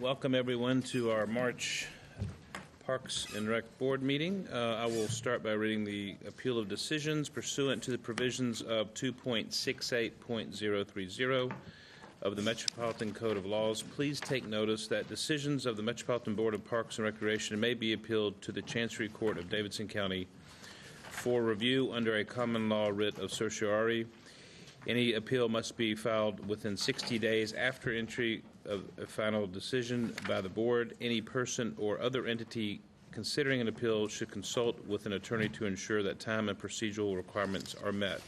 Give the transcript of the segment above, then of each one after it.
Welcome everyone to our March Parks and Rec Board meeting. I will start by reading the appeal of decisions pursuant to the provisions of 2.68.030 of the Metropolitan Code of Laws. Please take notice that decisions of the Metropolitan Board of Parks and Recreation may be appealed to the Chancery Court of Davidson County for review under a common law writ of certiorari. Any appeal must be filed within 60 days after entry of a final decision by the board. Any person or other entity considering an appeal should consult with an attorney to ensure that time and procedural requirements are met.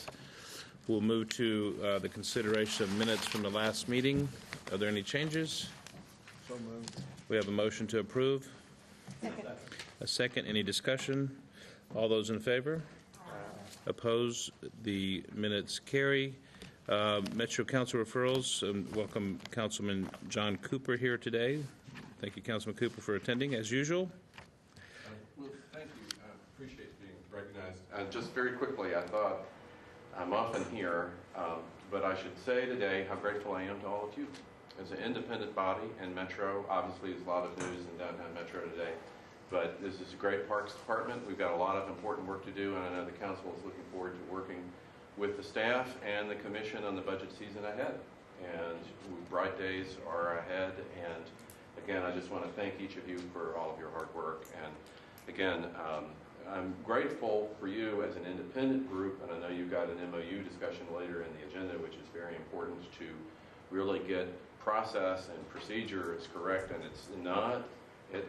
We'll move to the consideration of minutes from the last meeting. Are there any changes? So moved. We have a motion to approve. Second. A second. Any discussion? All those in favor? Opposed? The minutes carry. Metro Council referrals. Welcome Councilman John Cooper here today. Thank you, Councilman Cooper, for attending as usual. Well, thank you. I appreciate being recognized. Just very quickly, I thought I'm often here, but I should say today how grateful I am to all of you. As an independent body in Metro, obviously there's a lot of news in downtown Metro today, but this is a great Parks Department. We've got a lot of important work to do, and I know the council is looking forward to working with the staff and the commission on the budget season ahead. And bright days are ahead. And again, I just want to thank each of you for all of your hard work. And again, I'm grateful for you as an independent group, and I know you've got an MOU discussion later in the agenda, which is very important to really get process and procedures correct. And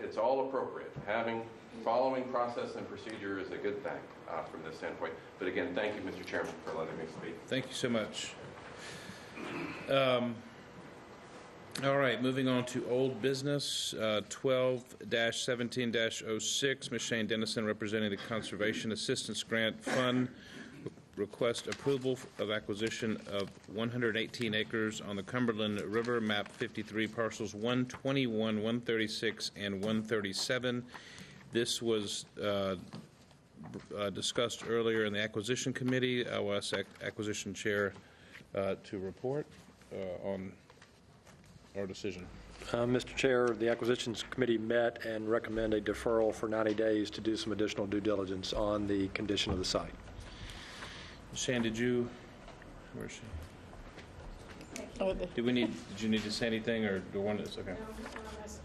it's all appropriate. Following process and procedure is a good thing from this standpoint. But again, thank you, Mr. Chairman, for letting me speak. Thank you so much. All right, moving on to old business, 12-17-06. Ms. Shane Dennison, representing the Conservation Assistance Grant Fund, request approval of acquisition of 118 acres on the Cumberland River, map 53, parcels 121, 136, and 137. This was discussed earlier in the Acquisition Committee. I will ask Acquisition Chair to report on our decision. Mr. Chair, the Acquisitions Committee met and recommended a deferral for 90 days to do some additional due diligence on the condition of the site. Shane, where is she? Did you need to say anything, or do one that's okay? No,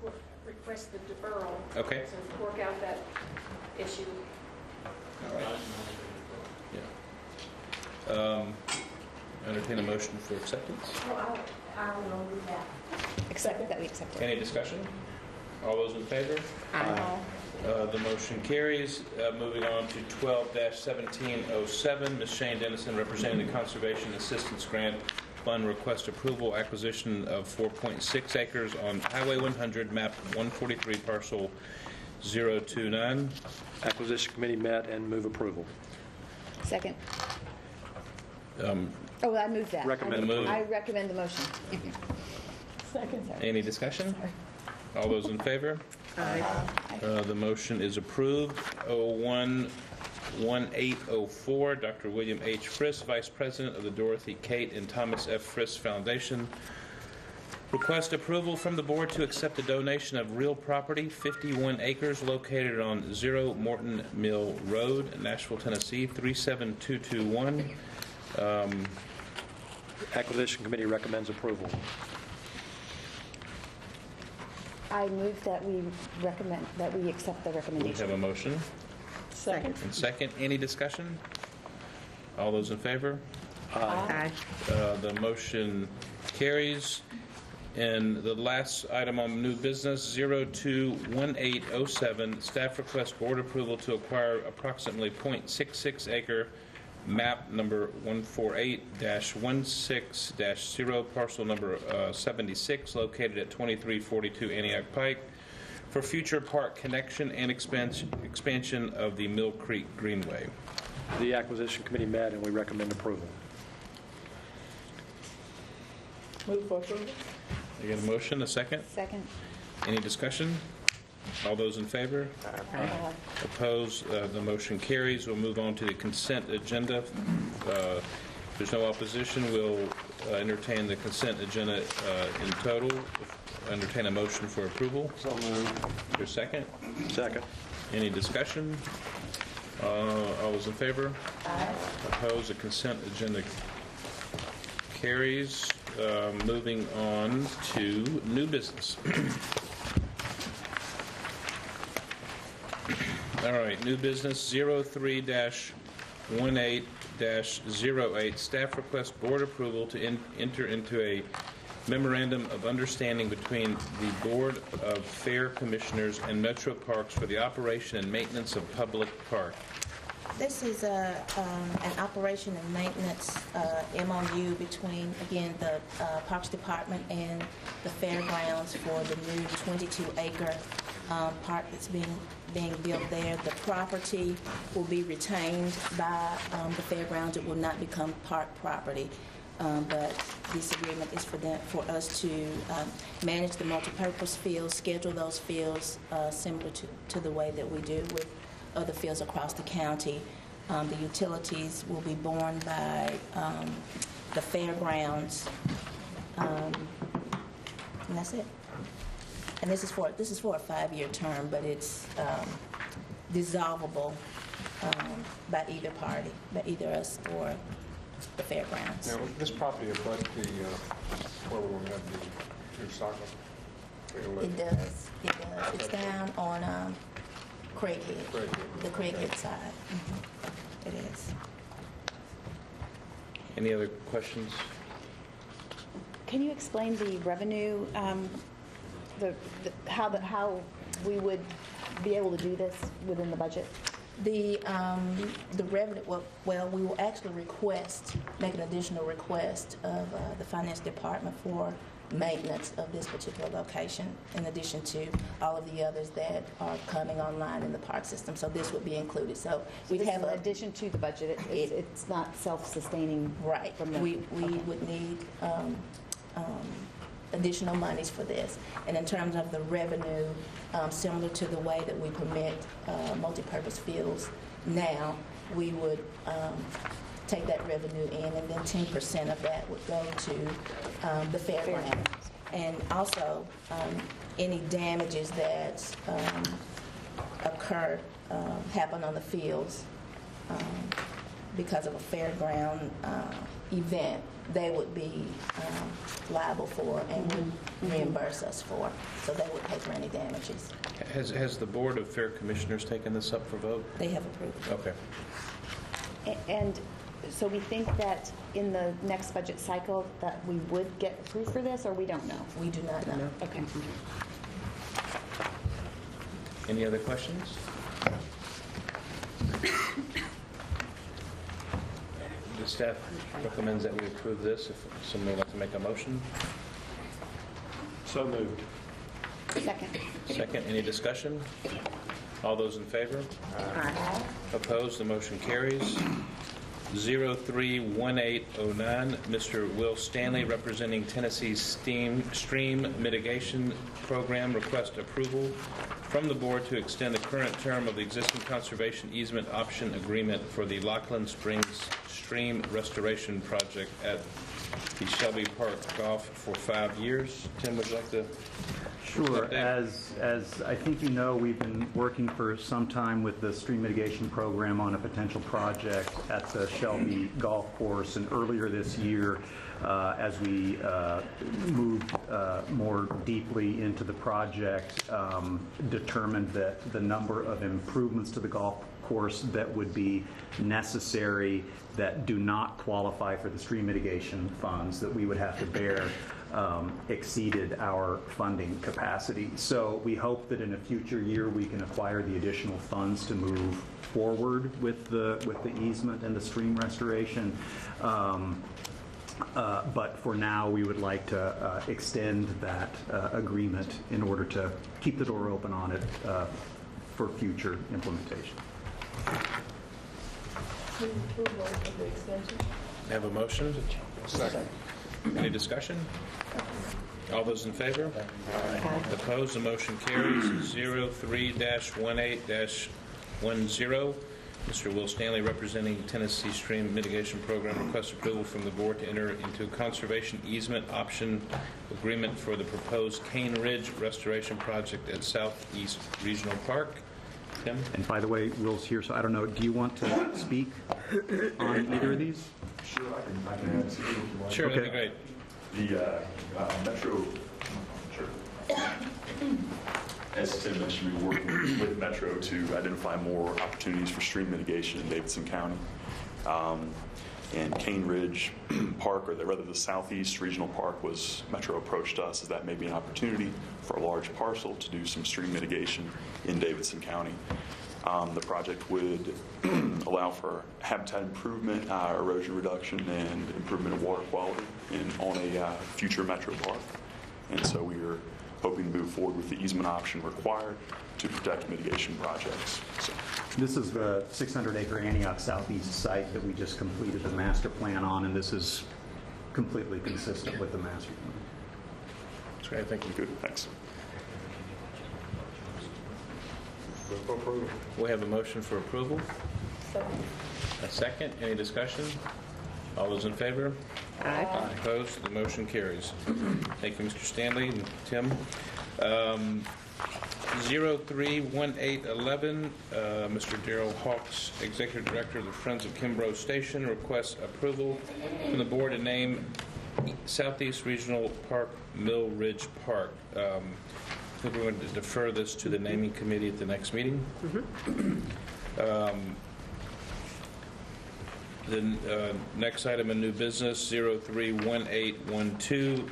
I request the deferral. Okay. So work out that issue. All right. Yeah. Entertain a motion for acceptance. I'll move that. Accept that we accept it. Any discussion? All those in favor? Aye. The motion carries. Moving on to 12-17-07, Ms. Shane Dennison, representing the Conservation Assistance Grant Fund, request approval acquisition of 4.6 acres on Highway 100, map 143, parcel 029. Acquisition Committee met and move approval. Second. I move that. Recommend the motion. I recommend the motion. Second. Sorry. Any discussion? All those in favor? Aye. The motion is approved. 01-1804, Dr. William H. Friss, Vice President of the Dorothy Kate and Thomas F. Friss Foundation. Request approval from the board to accept a donation of real property, 51 acres, located on 0 Morton Mill Road, Nashville, Tennessee, 37221. Acquisition Committee recommends approval. I move that we accept the We recommendation. have a motion. Second. And second, any discussion? All those in favor? Aye. The motion carries. And the last item on new business, 02-1807, staff request board approval to acquire approximately 0.66 acre map number 148-16-0, parcel number 76, located at 2342 Antioch Pike, for future park connection and expansion of the Mill Creek Greenway. The Acquisition Committee met and we recommend approval. Move for approval. I get a motion, a second? Second. Any discussion? All those in favor? Aye. Opposed? The motion carries. We'll move on to the consent agenda. If there's no opposition, we'll entertain the consent agenda in total. Entertain a motion for approval. So moved. Is there a second? Second. Any discussion? All those in favor? Aye. Opposed? The consent agenda carries. Moving on to new business. All right, new business 03-18-08. Staff requests board approval to enter into a memorandum of understanding between the Board of Fair Commissioners and Metro Parks for the operation and maintenance of public park. This is an operation and maintenance MOU between, again, the Parks Department and the Fairgrounds for the new 22-acre park that's being built there. The property will be retained by the Fairgrounds. It will not become park property. But this agreement is for us to manage the multipurpose fields, schedule those fields similar to the way that we do with other fields across the county. The utilities will be borne by the Fairgrounds, and that's it. And this is for a 5-year term, but it's dissolvable by either party, by either us or the Fairgrounds. Now, this property abuts the, where we will have the new soccer. It does. It's down on Craighead, the Craighead side. It is. Any other questions? Can you explain the revenue, how we would be able to do this within the budget? The revenue, well, we will actually make an additional request of the Finance Department for maintenance of this particular location, in addition to all of the others that are coming online in the park system. So this would be included. So we'd have in addition to the budget. It's not self-sustaining. Right. We would need additional monies for this. And in terms of the revenue, similar to the way that we permit multipurpose fields now, we would take that revenue in, and then 10% of that would go to the fairground. And also, any damages that happen on the fields because of a fairground event, they would be liable for and would reimburse us for. So they would pay for any damages. Has the Board of Fair Commissioners taken this up for vote? They have approved it. Okay. And so we think that in the next budget cycle that we would get approved for this, or we don't know? We do not know. Okay. Any other questions? The staff recommends that we approve this. If someone would like to make a motion. So moved. Second. Any discussion? All those in favor? Aye. Opposed? The motion carries. 03-1809, Mr. Will Stanley, representing Tennessee's Stream Mitigation Program, request approval from the board to extend the current term of the existing conservation easement option agreement for the Lockland Springs Stream Restoration Project at the Shelby Park Golf for 5 years. Tim, would you like to? Sure. As I think you know, we've been working for some time with the stream mitigation program on a potential project at the Shelby Golf Course. And earlier this year, as we moved more deeply into the project, determined that the number of improvements to the golf course that would be necessary that do not qualify for the stream mitigation funds that we would have to bear exceeded our funding capacity. So we hope that in a future year we can acquire the additional funds to move forward with the easement and the stream restoration. But for now, we would like to extend that agreement in order to keep the door open on it for future implementation. Approval of the extension. Have a motion? Second. Any discussion? All those in favor? Opposed? The motion carries. 03-18-10, Mr. Will Stanley, representing Tennessee Stream Mitigation Program, requests approval from the board to enter into a conservation easement option agreement for the proposed Cane Ridge Restoration Project at Southeast Regional Park. Tim? And by the way, Will's here, so I don't know, do you want to speak on either of these? Sure, I can add to it if you like. Sure, that'd be great. The Metro, sure. As Tim mentioned, we're working with Metro to identify more opportunities for stream mitigation in Davidson County. And Cane Ridge Park, or rather the Southeast Regional Park, Metro approached us as that may be an opportunity for a large parcel to do some stream mitigation in Davidson County. The project would allow for habitat improvement, erosion reduction, and improvement of water quality on a future Metro Park. And so we are hoping to move forward with the easement option required to protect mitigation projects. So. This is the 600-acre Antioch Southeast site that we just completed the master plan on, and this is completely consistent with the master plan. That's great. Thank you. Good. Thanks. We have a motion for approval. A second. Any discussion? All those in favor? Aye. Opposed? The motion carries. Thank you, Mr. Stanley and Tim. 031811, Mr. Darrell Hawks, Executive Director of the Friends of Kimbrough Station, requests approval from the board to name Southeast Regional Park Mill Ridge Park. I think we're going to defer this to the naming committee at the next meeting. The next item in new business, 031812,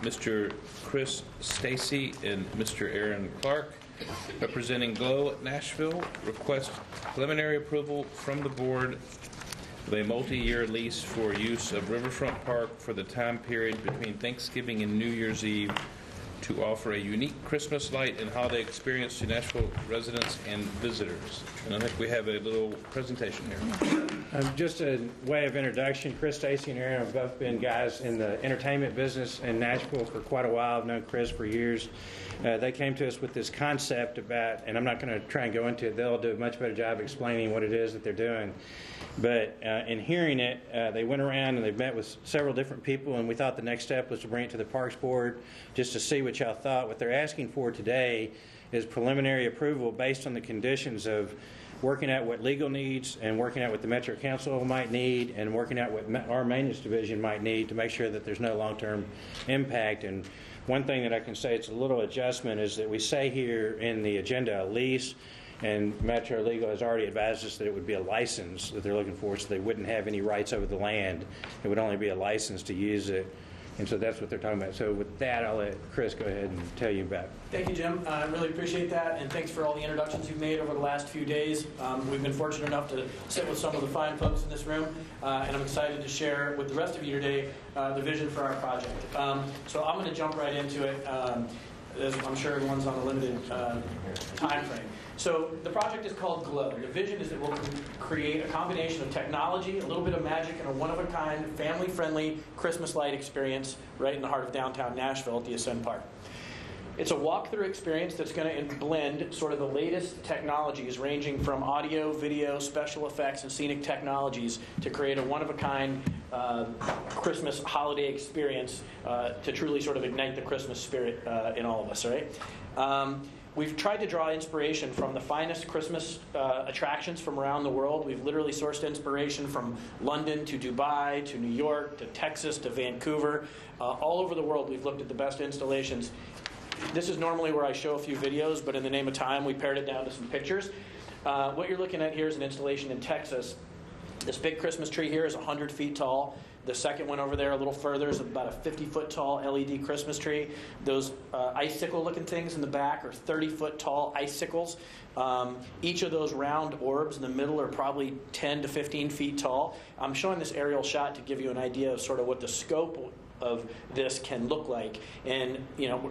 Mr. Chris Stacy and Mr. Aaron Clark, representing Glow at Nashville, request preliminary approval from the board of a multi-year lease for use of Riverfront Park for the time period between Thanksgiving and New Year's Eve to offer a unique Christmas light and holiday experience to Nashville residents and visitors. And I think we have a little presentation here. Just a way of introduction, Chris Stacy and Aaron have both been guys in the entertainment business in Nashville for quite a while. I've known Chris for years. They came to us with this concept about, and I'm not going to try and go into it, they'll do a much better job explaining what it is that they're doing. But in hearing it, they went around and they met with several different people, and we thought the next step was to bring it to the Parks Board just to see what y'all thought. What they're asking for today is preliminary approval based on the conditions of working out what legal needs and working out what the Metro Council might need and working out what our maintenance division might need to make sure that there's no long-term impact. And one thing that I can say, it's a little adjustment, is that we say here in the agenda a lease, and Metro Legal has already advised us that it would be a license that they're looking for, so they wouldn't have any rights over the land. It would only be a license to use it. And so that's what they're talking about. So with that, I'll let Chris go ahead and tell you about it. Thank you, Jim. I really appreciate that, and thanks for all the introductions you've made over the last few days. We've been fortunate enough to sit with some of the fine folks in this room, and I'm excited to share with the rest of you today the vision for our project. So I'm going to jump right into it, as I'm sure everyone's on a limited time frame. So the project is called Glow. The vision is that we'll create a combination of technology, a little bit of magic, and a one-of-a-kind, family-friendly Christmas light experience right in the heart of downtown Nashville at the Ascend Park. It's a walkthrough experience that's going to blend sort of the latest technologies ranging from audio, video, special effects, and scenic technologies to create a one-of-a-kind Christmas holiday experience to truly sort of ignite the Christmas spirit in all of us, right? We've tried to draw inspiration from the finest Christmas attractions from around the world. We've literally sourced inspiration from London to Dubai to New York to Texas to Vancouver. All over the world, we've looked at the best installations. This is normally where I show a few videos, but in the name of time, we pared it down to some pictures. What you're looking at here is an installation in Texas. This big Christmas tree here is 100 feet tall. The second one over there, a little further, is about a 50-foot tall LED Christmas tree. Those icicle-looking things in the back are 30-foot tall icicles. Each of those round orbs in the middle are probably 10 to 15 feet tall. I'm showing this aerial shot to give you an idea of sort of what the scope of this can look like. And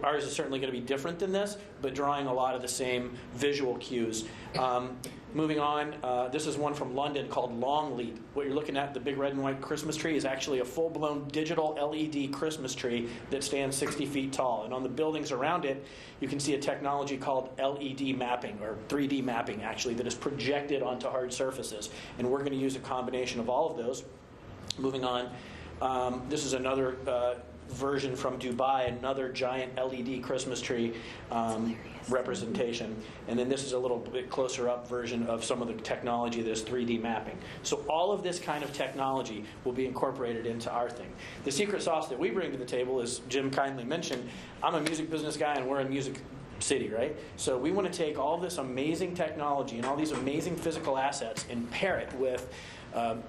ours is certainly going to be different than this, but drawing a lot of the same visual cues. Moving on, this is one from London called Longleat. What you're looking at, the big red and white Christmas tree, is actually a full-blown digital LED Christmas tree that stands 60 feet tall. And on the buildings around it, you can see a technology called LED mapping, or 3D mapping, actually, that is projected onto hard surfaces. And we're going to use a combination of all of those. Moving on, this is another version from Dubai, another giant LED Christmas tree representation. And then this is a little bit closer up version of some of the technology that is 3D mapping. So all of this kind of technology will be incorporated into our thing. The secret sauce that we bring to the table, as Jim kindly mentioned, I'm a music business guy and we're in Music City, right? So we want to take all this amazing technology and all these amazing physical assets and pair it with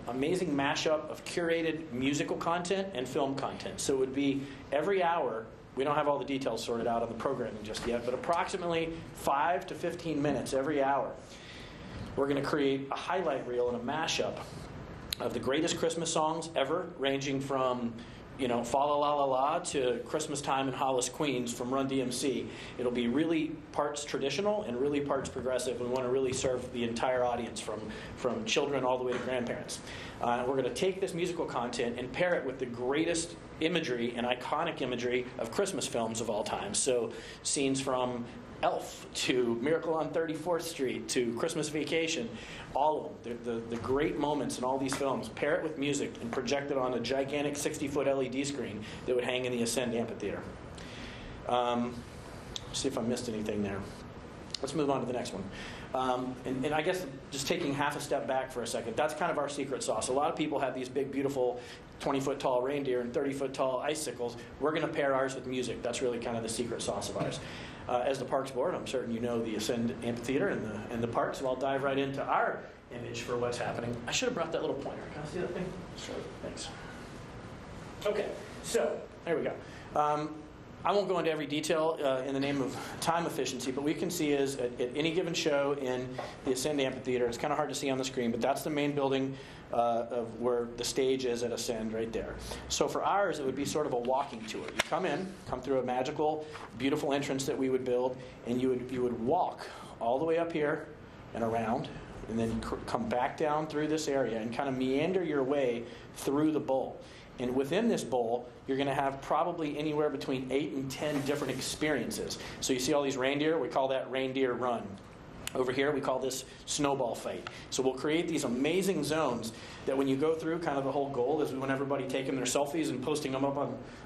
amazing mashup of curated musical content and film content. So it would be every hour. We don't have all the details sorted out on the programming just yet, but approximately 5 to 15 minutes every hour, we're going to create a highlight reel and a mashup of the greatest Christmas songs ever, ranging from Fa La La La La to Christmas Time in Hollis, Queens from Run DMC. It'll be really parts traditional and really parts progressive. We want to really serve the entire audience from children all the way to grandparents. We're going to take this musical content and pair it with the greatest imagery and iconic imagery of Christmas films of all time. So scenes from Elf to Miracle on 34th Street to Christmas Vacation, all of them, the great moments in all these films, pair it with music and project it on a gigantic 60-foot LED screen that would hang in the Ascend Amphitheater. See if I missed anything there. Let's move on to the next one. And I guess just taking half a step back for a second, that's kind of our secret sauce. A lot of people have these big, beautiful 20-foot tall reindeer and 30-foot tall icicles. We're going to pair ours with music. That's really kind of the secret sauce of ours. As the Parks Board, I'm certain you know the Ascend Amphitheater and the parks, so I'll dive right into our image for what's happening. I should have brought that little pointer. Can I see that thing? Sure. Thanks. Okay, so there we go. I won't go into every detail in the name of time efficiency, but what we can see is at any given show in the Ascend Amphitheater, it's kind of hard to see on the screen, but that's the main building of where the stage is at Ascend right there. So for ours, it would be sort of a walking tour. You come through a magical, beautiful entrance that we would build, and you would walk all the way up here and around, and then come back down through this area and kind of meander your way through the bowl. And within this bowl, you're going to have probably anywhere between 8 and 10 different experiences. So you see all these reindeer? We call that reindeer run. Over here, we call this snowball fight. So we'll create these amazing zones that when you go through, kind of the whole goal is we want everybody taking their selfies and posting them up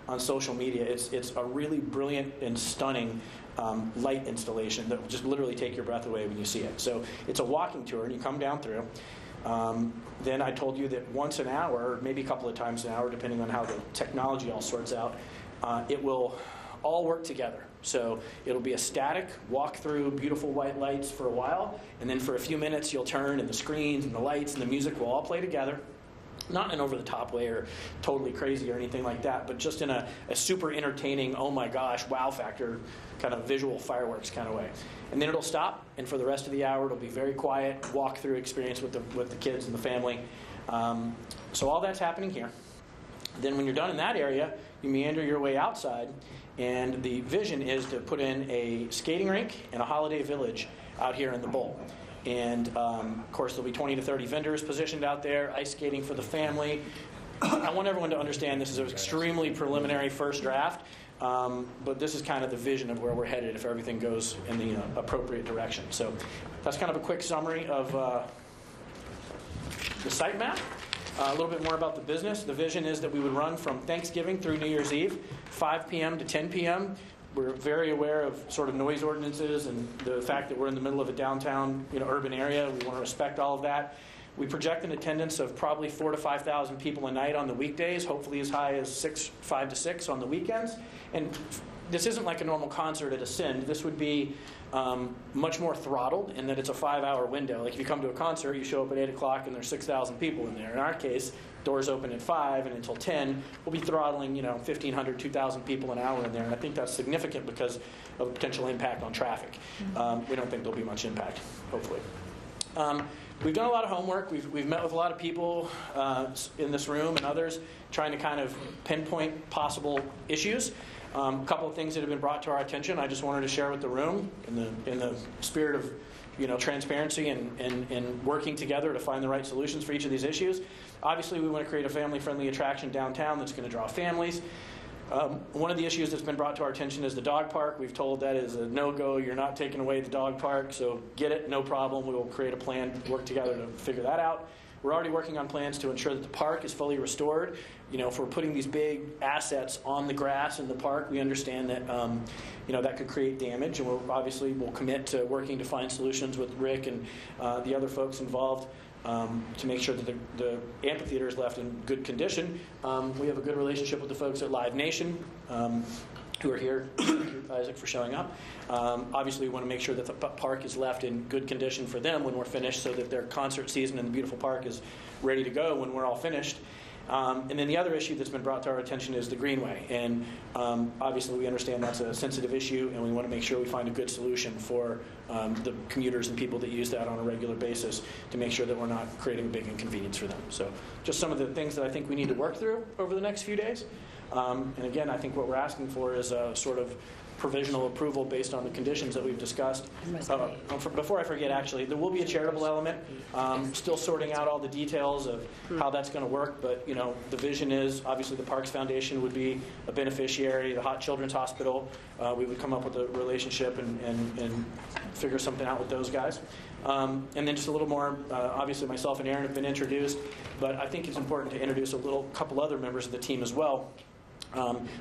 on social media. It's a really brilliant and stunning light installation that will just literally take your breath away when you see it. So it's a walking tour, and you come down through. Then I told you that once an hour, or maybe a couple of times an hour, depending on how the technology all sorts out, it will all work together. So it'll be a static walk through beautiful white lights for a while, and then for a few minutes you'll turn, and the screens and the lights and the music will all play together. Not in an over-the-top way or totally crazy or anything like that, but just in a super entertaining, oh my gosh, wow factor, kind of visual fireworks kind of way. And then it'll stop, and for the rest of the hour it'll be very quiet, walk-through experience with the kids and the family. So all that's happening here. Then when you're done in that area, you meander your way outside, and the vision is to put in a skating rink and a holiday village out here in the bowl. And, of course, there'll be 20 to 30 vendors positioned out there, ice skating for the family. I want everyone to understand this is an extremely preliminary first draft, but this is kind of the vision of where we're headed if everything goes in the appropriate direction. So that's kind of a quick summary of the site map. A little bit more about the business. The vision is that we would run from Thanksgiving through New Year's Eve, 5 p.m. to 10 p.m., We're very aware of sort of noise ordinances and the fact that we're in the middle of a downtown, urban area. We want to respect all of that. We project an attendance of probably 4,000 to 5,000 people a night on the weekdays, hopefully as high as 5 to 6 on the weekends. And this isn't like a normal concert at Ascend. This would be much more throttled in that it's a 5-hour window. Like if you come to a concert, you show up at 8 o'clock and there's 6,000 people in there. In our case, doors open at 5 and until 10, we'll be throttling 1,500, 2,000 people an hour in there. And I think that's significant because of potential impact on traffic. We don't think there'll be much impact, hopefully. we've done a lot of homework. We've met with a lot of people in this room and others trying to kind of pinpoint possible issues. A couple of things that have been brought to our attention I just wanted to share with the room in the spirit of transparency and working together to find the right solutions for each of these issues. Obviously, we want to create a family-friendly attraction downtown that's going to draw families. One of the issues that's been brought to our attention is the dog park. We've told that is a no-go. You're not taking away the dog park, so get it, no problem. We will create a plan, work together to figure that out. We're already working on plans to ensure that the park is fully restored. If we're putting these big assets on the grass in the park, we understand that that could create damage, and we'll commit to working to find solutions with Rick and the other folks involved to make sure that the amphitheater is left in good condition. We have a good relationship with the folks at Live Nation who are here. Thank you, Isaac, for showing up. Obviously, we want to make sure that the park is left in good condition for them when we're finished so that their concert season in the beautiful park is ready to go when we're all finished. And then the other issue that's been brought to our attention is the Greenway. And obviously we understand that's a sensitive issue, and we want to make sure we find a good solution for the commuters and people that use that on a regular basis to make sure that we're not creating a big inconvenience for them. So just some of the things that I think we need to work through over the next few days. And again, I think what we're asking for is a sort of provisional approval based on the conditions that we've discussed. Before I forget, actually, there will be a charitable element. Still sorting out all the details of how that's going to work, but the vision is obviously the Parks Foundation would be a beneficiary. The Children's Hospital, we would come up with a relationship and figure something out with those guys. And then just a little more. Obviously, myself and Aaron have been introduced, but I think it's important to introduce a couple other members of the team as well.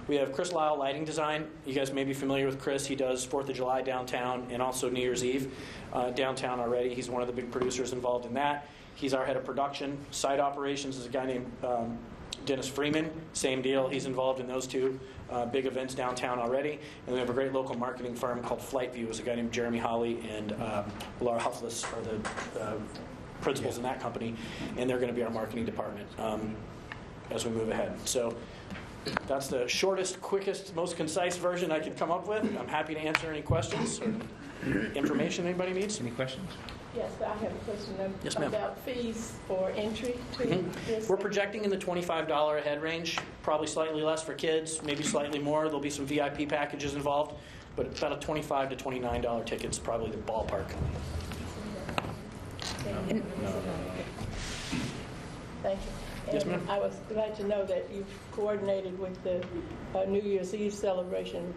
We have Chris Lyle, lighting design. You guys may be familiar with Chris. He does 4th of July downtown and also New Year's Eve downtown already. He's one of the big producers involved in that. He's our head of production. Site operations is a guy named Dennis Freeman. Same deal. He's involved in those two big events downtown already. And we have a great local marketing firm called Flight View. It's a guy named Jeremy Holly and Laura Huffless are the principals in that company. And they're going to be our marketing department as we move ahead. So that's the shortest, quickest, most concise version I could come up with. I'm happy to answer any questions or information anybody needs. Any questions? Yes, I have a question Yes, ma'am. about fees for entry to this. We're projecting in the $25 a head range, probably slightly less for kids, maybe slightly more. There'll be some VIP packages involved, but about a $25 to $29 ticket's probably the ballpark. Thank you. Yes, And ma'am. I was glad to know that you've coordinated with the New Year's Eve celebration,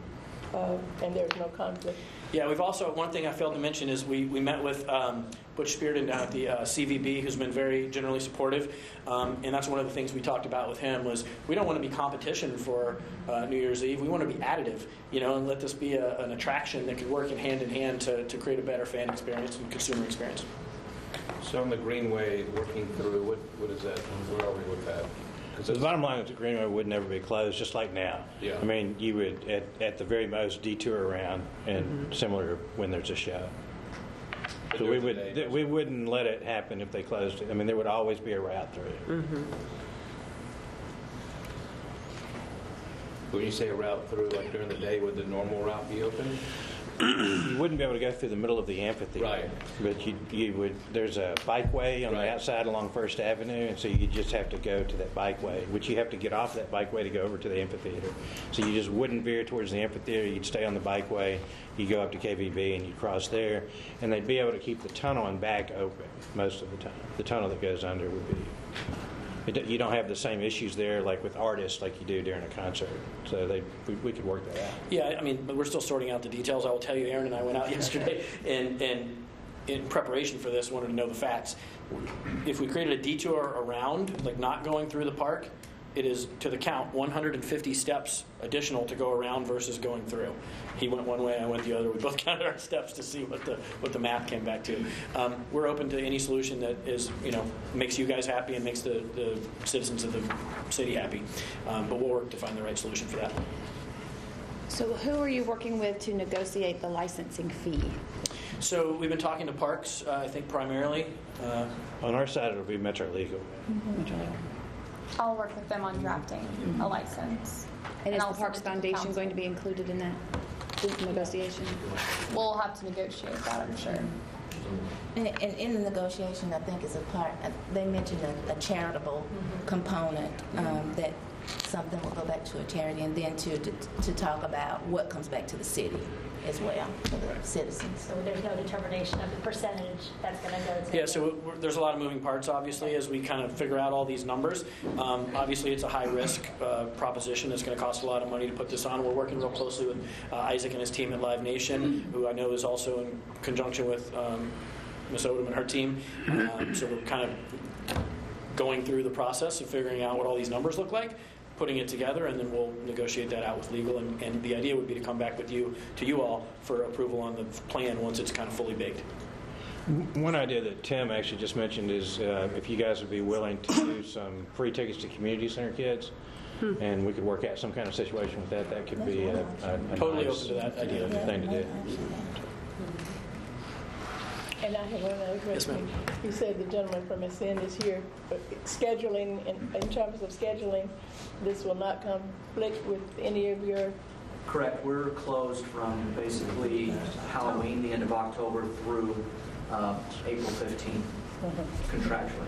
and there's no conflict. Yeah, we've also, one thing I failed to mention is we met with Butch Spearden down at the CVB, who's been very generally supportive, and that's one of the things we talked about with him was we don't want to be competition for New Year's Eve. We want to be additive, and let this be an attraction that could work in hand to create a better fan experience and consumer experience. So on the Greenway, working through, what is that? Where are we with that? The bottom line is the Greenway would never be closed, just like now. Yeah. I mean, you would, at the very most, detour around, and similar to when there's a show. So we wouldn't let it happen if they closed it. I mean, there would always be a route through. When you say a route through, like during the day, would the normal route be open? You wouldn't be able to go through the middle of the amphitheater. Right. But you would, there's a bikeway on the outside along First Avenue, and so you just have to go to that bikeway, which you have to get off that bikeway to go over to the amphitheater. So you just wouldn't veer towards the amphitheater, you'd stay on the bikeway, you go up to KVB and you cross there, and they'd be able to keep the tunnel and back open most of the time. The tunnel that goes under would be... You don't have the same issues there like with artists like you do during a concert. So we could work that out. Yeah, I mean, but we're still sorting out the details. I will tell you, Aaron and I went out yesterday and in preparation for this, wanted to know the facts. If we created a detour around, like not going through the park, it is, to the count, 150 steps additional to go around versus going through. He went one way, I went the other. We both counted our steps to see what the map came back to. We're open to any solution that is, makes you guys happy and makes the citizens of the city happy. But we'll work to find the right solution for that. So who are you working with to negotiate the licensing fee? So we've been talking to Parks, I think primarily. On our side, it'll be Metro Legal. I'll work with them on drafting a license. And is I'll the Parks send it to Foundation council. going to be included in that negotiation? We'll have to negotiate that, I'm sure. And in the negotiation, I think is a part, they mentioned a charitable component, that something will go back to a charity, and then to talk about what comes back to the city as well, for the citizens. So there's no determination of the percentage that's going to go to... Yeah, so there's a lot of moving parts, obviously, as we kind of figure out all these numbers. Obviously, it's a high-risk proposition. It's going to cost a lot of money to put this on. We're working real closely with Isaac and his team at Live Nation, who I know is also in conjunction with Ms. Odom and her team. So we're kind of going through the process of figuring out what all these numbers look like, putting it together, and then we'll negotiate that out with legal. And the idea would be to come back with you all for approval on the plan once it's kind of fully baked. One idea that Tim actually just mentioned is if you guys would be willing to do some free tickets to community center kids, and we could work out some kind of situation with that. That could be a totally nice open to that idea. thing to do. And I have one other question. Yes, ma'am. You said the gentleman from SN is here. But scheduling, in terms of scheduling, this will not conflict with any of your... Correct. We're closed from basically Halloween, the end of October, through April 15th, contractually.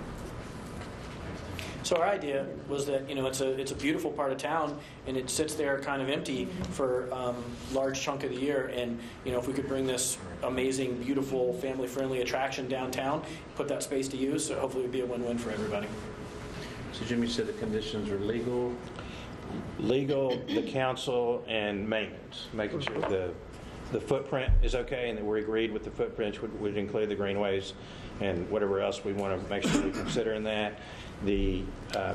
So our idea was that it's a beautiful part of town, and it sits there kind of empty for a large chunk of the year. And if we could bring this amazing, beautiful, family-friendly attraction downtown, put that space to use, so hopefully it would be a win-win for everybody. So Jimmy said the conditions are legal. Legal, the council, and maintenance, making sure the footprint is okay, and that we're agreed with the footprint, would include the greenways and whatever else we want to make sure we consider in that. The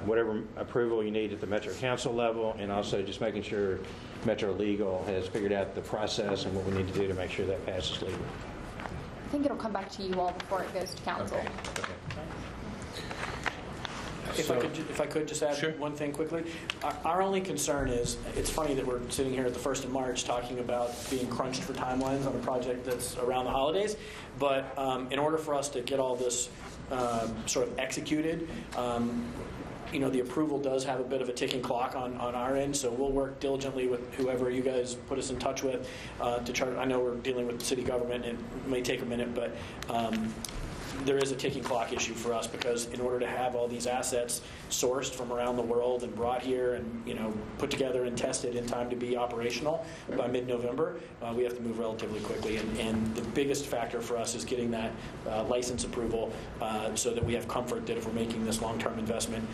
whatever approval you need at the Metro Council level, and also just making sure Metro Legal has figured out the process and what we need to do to make sure that passes legal. I think it'll come back to you all before it goes to council. Okay. If I could just add one thing quickly. Our only concern is, it's funny that we're sitting here at the 1st of March talking about being crunched for timelines on a project that's around the holidays, but in order for us to get all this sort of executed, the approval does have a bit of a ticking clock on our end, so we'll work diligently with whoever you guys put us in touch with to try. I know we're dealing with the city government, and it may take a minute, but there is a ticking clock issue for us, because in order to have all these assets sourced from around the world and brought here and put together and tested in time to be operational by mid-November, we have to move relatively quickly. And the biggest factor for us is getting that license approval so that we have comfort that if we're making this long-term investment,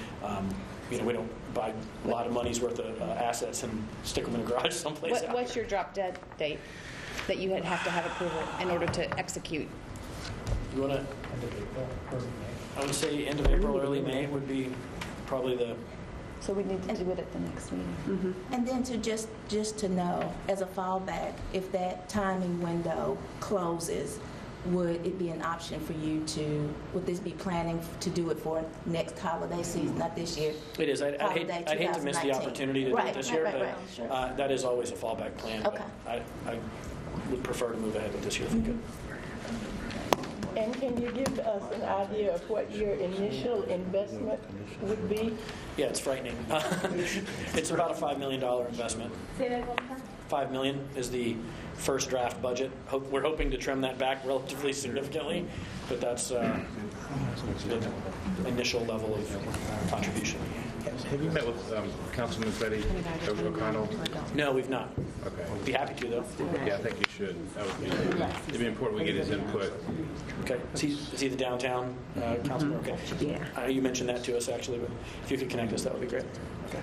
we don't buy a lot of money's worth of assets and stick them in a garage someplace. What's your drop dead date that you have to have approval in order to execute? You want to? I would say end of April, early May would be probably the. So we need to do it at the next meeting. And then to just to know, as a fallback, if that timing window closes, would it be an option for you would this be planning to do it for next holiday season, not this year? It is. I'd hate to miss the opportunity to do it this year, but that is always a fallback plan. Okay. I would prefer to move ahead with this year if we could. And can you give us an idea of what your initial investment would be? Yeah, it's frightening. It's about a $5 million investment. Say that one more time. $5 million is the first draft budget. We're hoping to trim that back relatively significantly, but that's the initial level of contribution. Have you met with Councilman Fetty O'Connell? No, we've not. Okay. Be happy to, though. Yeah, I think you should. It'd be important we get his input. Okay. Is he the downtown councilman? Okay. Yeah. You mentioned that to us, actually, but if you could connect us, that would be great. Okay.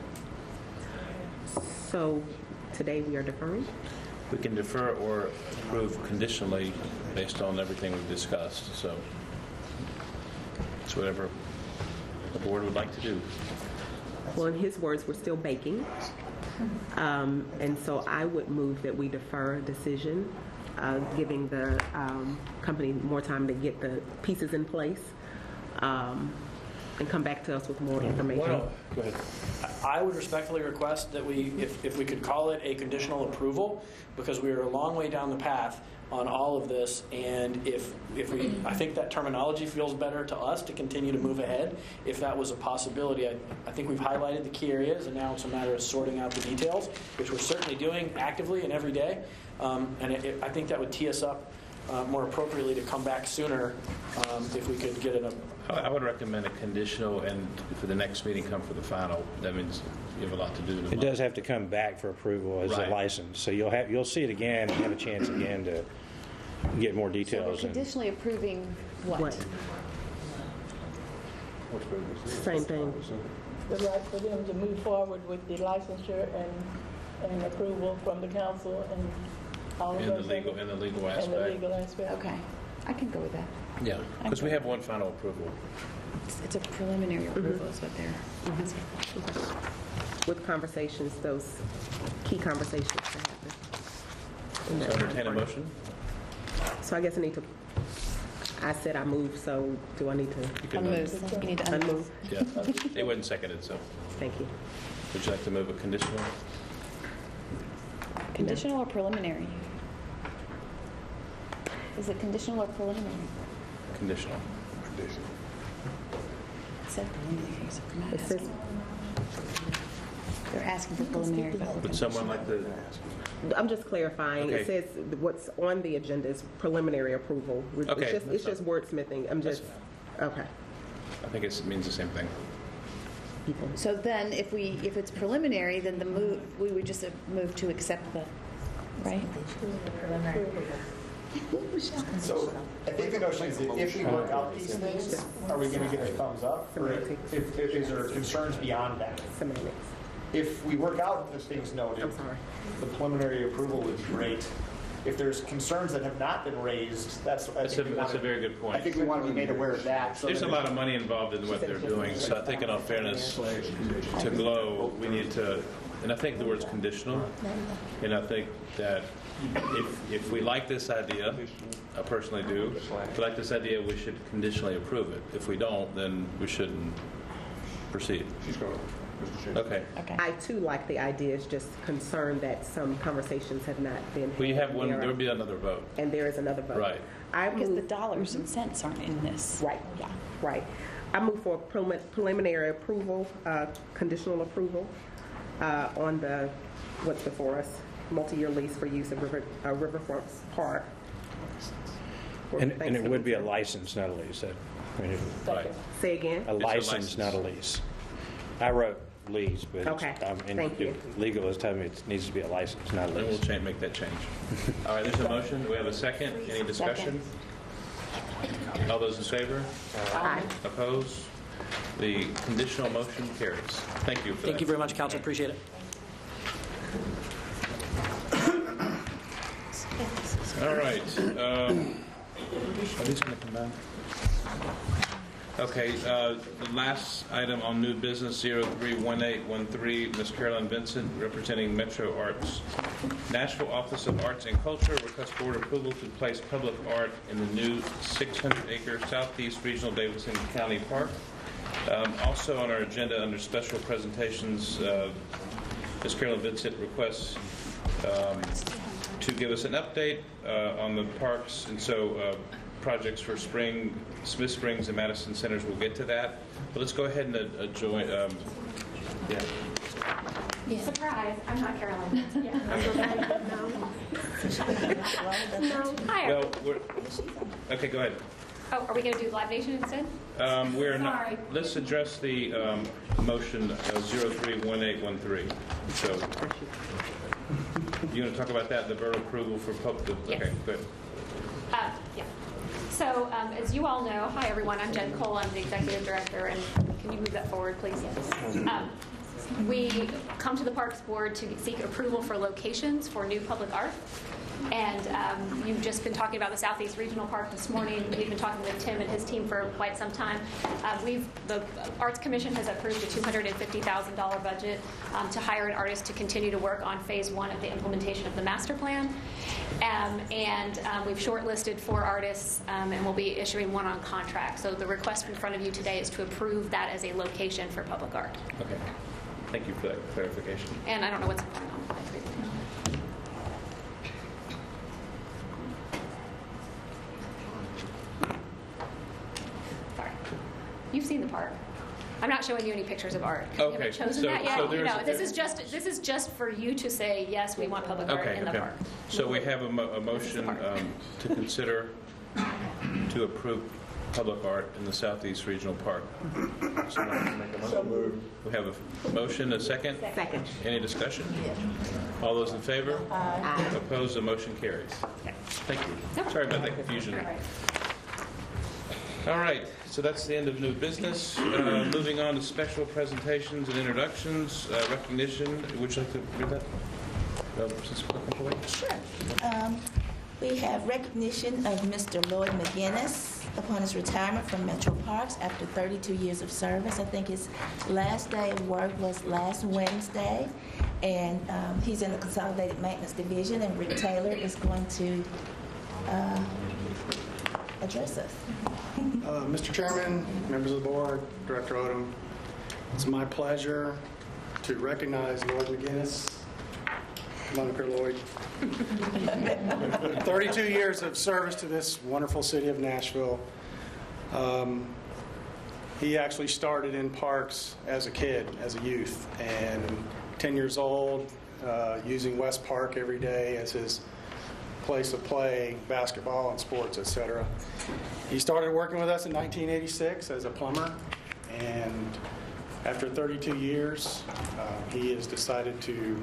So today we are deferring? We can defer or approve conditionally based on everything we've discussed. So it's whatever the board would like to do. Well, in his words, we're still baking. And so I would move that we defer a decision, giving the company more time to get the pieces in place, and come back to us with more information. Well, go ahead. I would respectfully request that if we could call it a conditional approval, because we are a long way down the path on all of this, and I think that terminology feels better to us to continue to move ahead. If that was a possibility, I think we've highlighted the key areas, and now it's a matter of sorting out the details, which we're certainly doing actively and every day. I think that would tee us up more appropriately to come back sooner if we could get it. I would recommend a conditional, and for the next meeting, come for the final. That means you have a lot to do. It does have to come back for approval as Right. a license, so you'll see it again and have a chance again to get more So we're details. And conditionally approving what? Same thing. The right for them to move forward with the licensure and approval from the council and all of In the those legal, things. in the legal And the aspect. legal aspect. Okay, I can go with that. Yeah, because we have one final approval. It's a preliminary approval is what they're asking. With conversations, those key conversations to happen. So entertain a motion? So I guess I need to, I said I moved, so do I need to? You can Unmove. You need to unmove. Yeah, it wasn't seconded, so Thank you. would you like to move a conditional? Conditional or preliminary? Is it conditional or preliminary? Conditional. It said preliminary, so we're not It says, asking. They're asking for preliminary, but we're Would someone like to? I'm just clarifying. Okay. It says what's on the agenda is preliminary approval. Okay, It's just wordsmithing. I'm That's just, okay. I think it means the same thing. So then, if it's preliminary, then we would just move to accept the, right? So I think the notion is that if we work out these things, are we going to get a thumbs up? Or is there concerns beyond that? Semantics. If we work out the things noted, the preliminary approval would be great. If there's concerns that have not been raised, that's a very good point. I think we want to be made aware of that. So There's a that lot of money involved in what they're doing, so I think in all fairness, to GLOW, we need to, and I think the word's conditional, and I think that if we like this idea, I personally do, if we like this idea, we should conditionally approve it. If we don't, then we shouldn't proceed. Okay. I too like the idea. It's just concerned that some conversations have not been had. Well, you have one, there would be another vote. And there is another vote. Right. Because the dollars and cents aren't in this. Right. Yeah. Right. I move for preliminary approval, conditional approval on the, what's before us, multi-year lease for use of Riverfront Park. And it would be a license, not a lease. Right. Say again? A license, not a lease. I wrote lease, but Okay. Thank you. Legal is telling me it needs to be a license, not a Then lease. we'll make that change. All right, there's a motion. Do we have a second? Any discussion? All those in favor? Aye. Opposed? The conditional motion carries. Thank you for that. Thank you very much, Council. Appreciate it. All right. Are these going to come back? Okay, the last item on new business, 031813, Ms. Carolyn Vincent, representing Metro Arts. Nashville Office of Arts and Culture requests board approval to place public art in the new 600-acre Southeast Regional Davidson County Park. Also on our agenda under special presentations, Ms. Carolyn Vincent requests to give us an update on the parks, and so projects for Smith Springs and Madison Centers, we'll get to that. But let's go ahead and join. Surprise, I'm not Carolyn. Yeah. Hi. Well, okay, go ahead. Oh, are we going to do Live Nation instead? We're not. Sorry. Let's address the motion 031813. So, you want to talk about that, the borough approval for public? Yes. Okay, good. Yeah. So, as you all know, hi everyone, I'm Jen Cole, I'm the Executive Director, and can you move that forward, please? Yes. We come to the Parks Board to seek approval for locations for new public art. And you've just been talking about the Southeast Regional Park this morning. We've been talking with Tim and his team for quite some time. The Arts Commission has approved a $250,000 budget to hire an artist to continue to work on phase 1 of the implementation of the master plan. And we've shortlisted 4 artists, and we'll be issuing 1 on contract. So the request in front of you today is to approve that as a location for public art. Okay. Thank you for that clarification. And I don't know what's going on with my presentation. Sorry. You've seen the park. I'm not showing you any pictures of art. We Okay, haven't chosen so- that yet. so there's- No, this is just for you to say, yes, we want public art Okay, in the okay. park. So we have a motion to consider to approve public art in the Southeast Regional Park. Someone want to make a motion? We have a motion, a second? Second. Any discussion? All those in favor? Aye. Opposed, the motion carries. Thank you. Sorry about that confusion. All right, so that's the end of new business. Moving on to special presentations and introductions, recognition. Would you like to read that? Sure. We have recognition of Mr. Lloyd McGinnis upon his retirement from Metro Parks after 32 years of service. I think his last day of work was last Wednesday, and he's in the Consolidated Maintenance Division, and Rick Taylor is going to address us. Mr. Chairman, members of the board, Director Odom, it's my pleasure to recognize Lloyd McGinnis. Come on up here, Lloyd. 32 years of service to this wonderful city of Nashville. He actually started in parks as a kid, as a youth, and 10 years old, using West Park every day as his place of play, basketball and sports, etc. He started working with us in 1986 as a plumber, and after 32 years, he has decided to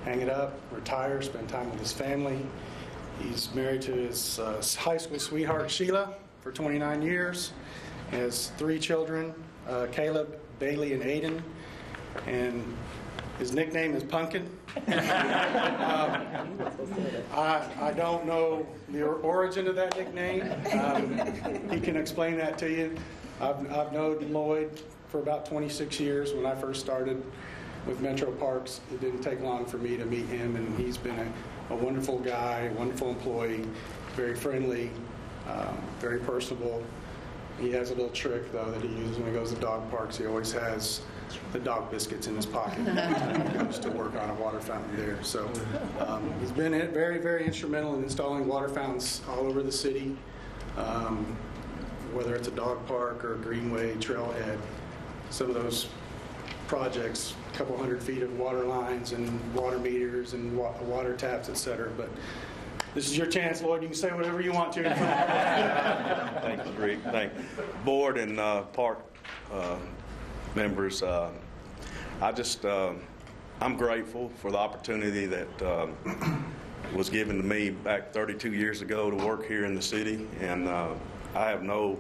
hang it up, retire, spend time with his family. He's married to his high school sweetheart, Sheila, for 29 years. He has 3 children, Caleb, Bailey, and Aiden. And his nickname is Pumpkin. I don't know the origin of that nickname. He can explain that to you. I've known Lloyd for about 26 years. When I first started with Metro Parks, it didn't take long for me to meet him, and he's been a wonderful guy, a wonderful employee, very friendly, very personable. He has a little trick, though, that he uses when he goes to dog parks. He always has the dog biscuits in his pocket when he goes to work on a water fountain there. So he's been very, very instrumental in installing water fountains all over the city, whether it's a dog park or a greenway, trailhead. Some of those projects, a couple hundred feet of water lines and water meters and water taps, et cetera. But this is your chance, Lloyd. You can say whatever you want to. Thank you, Rick. Thank you. Board and park members. I'm grateful for the opportunity that was given to me back 32 years ago to work here in the city, and I have no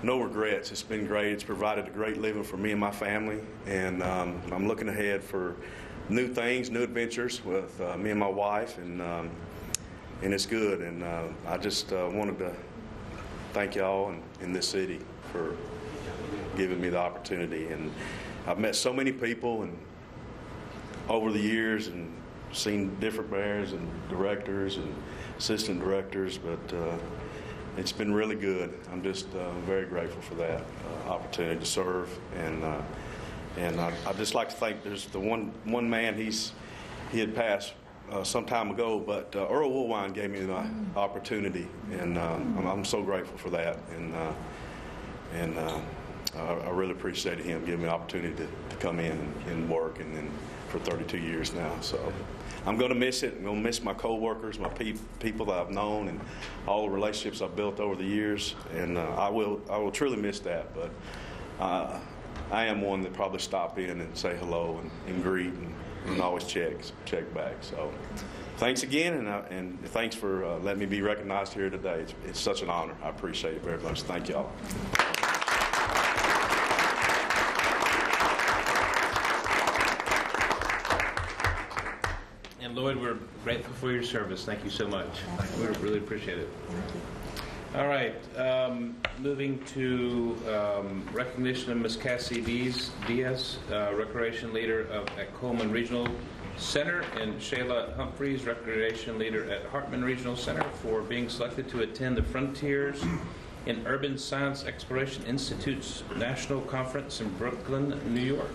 regrets. It's been great. It's provided a great living for me and my family, and I'm looking ahead for new things, new adventures with me and my wife, and it's good. And I just wanted to thank y'all in this city for giving me the opportunity. And I've met so many people and over the years and seen different mayors and directors and assistant directors, but it's been really good. I'm just very grateful for that opportunity to serve, and I'd just like to thank. There's the one man he had passed some time ago, but Earl Woolwine gave me the opportunity, and I'm so grateful for that, and I really appreciated him giving me the opportunity to come in and work, and then for 32 years now. So I'm going to miss it. I'm going to miss my coworkers, my people that I've known, and all the relationships I've built over the years. And I will truly miss that. But I am one that probably stop in and say hello and greet and always check back. So thanks again, and thanks for letting me be recognized here today. It's such an honor. I appreciate it very much. Thank y'all. And Lloyd, we're grateful for your service. Thank you so much. We really appreciate it. All right, moving to recognition of Ms. Cassie Diaz, Recreation Leader at Coleman Regional Center, and Shayla Humphreys, Recreation Leader at Hartman Regional Center, for being selected to attend the Frontiers in Urban Science Exploration Institute's National Conference in Brooklyn, New York.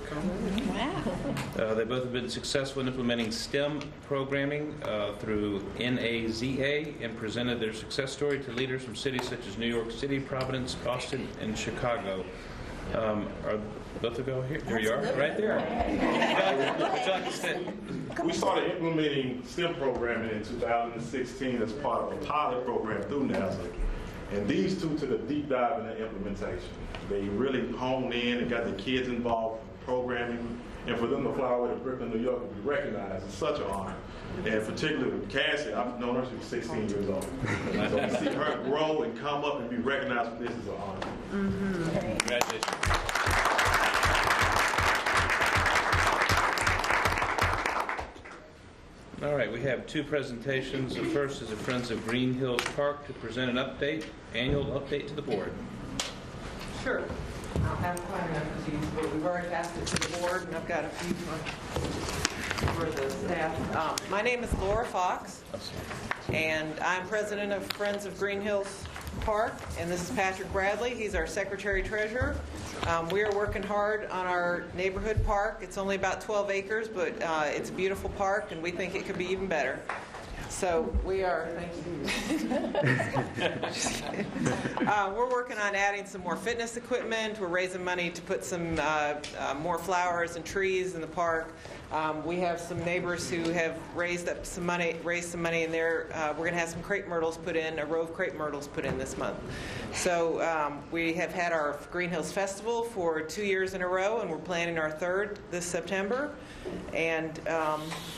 Wow. They both have been successful in implementing STEM programming through NAZA and presented their success story to leaders from cities such as New York City, Providence, Boston, and Chicago. Are both of you here? Here you are, right there. Would you like to sit? We started implementing STEM programming in 2016 as part of a pilot program through NASA. And these two took a deep dive into implementation. They really honed in and got the kids involved in programming. And for them to fly away to Brooklyn, New York, and be recognized is such an honor. And particularly with Cassie, I've known her since she was 16 years old. So to see her grow and come up and be recognized for this is an honor. Congratulations. All right, we have two presentations. The first is the Friends of Green Hills Park to present an annual update to the board. Sure. I'll have quite enough of these, but we've already passed it to the board, and I've got a few for the staff. My name is Laura Fox, and I'm president of Friends of Green Hills Park, and this is Patrick Bradley. He's our secretary-treasurer. We are working hard on our neighborhood park. It's only about 12 acres, but it's a beautiful park, and we think it could be even better. So we are, thank you. We're working on adding some more fitness equipment. We're raising money to put some more flowers and trees in the park. We have some neighbors who have raised some money in there. We're going to have some crepe myrtles put in, a row of crepe myrtles put in this month. So we have had our Green Hills Festival for 2 years in a row, and we're planning our third this September. And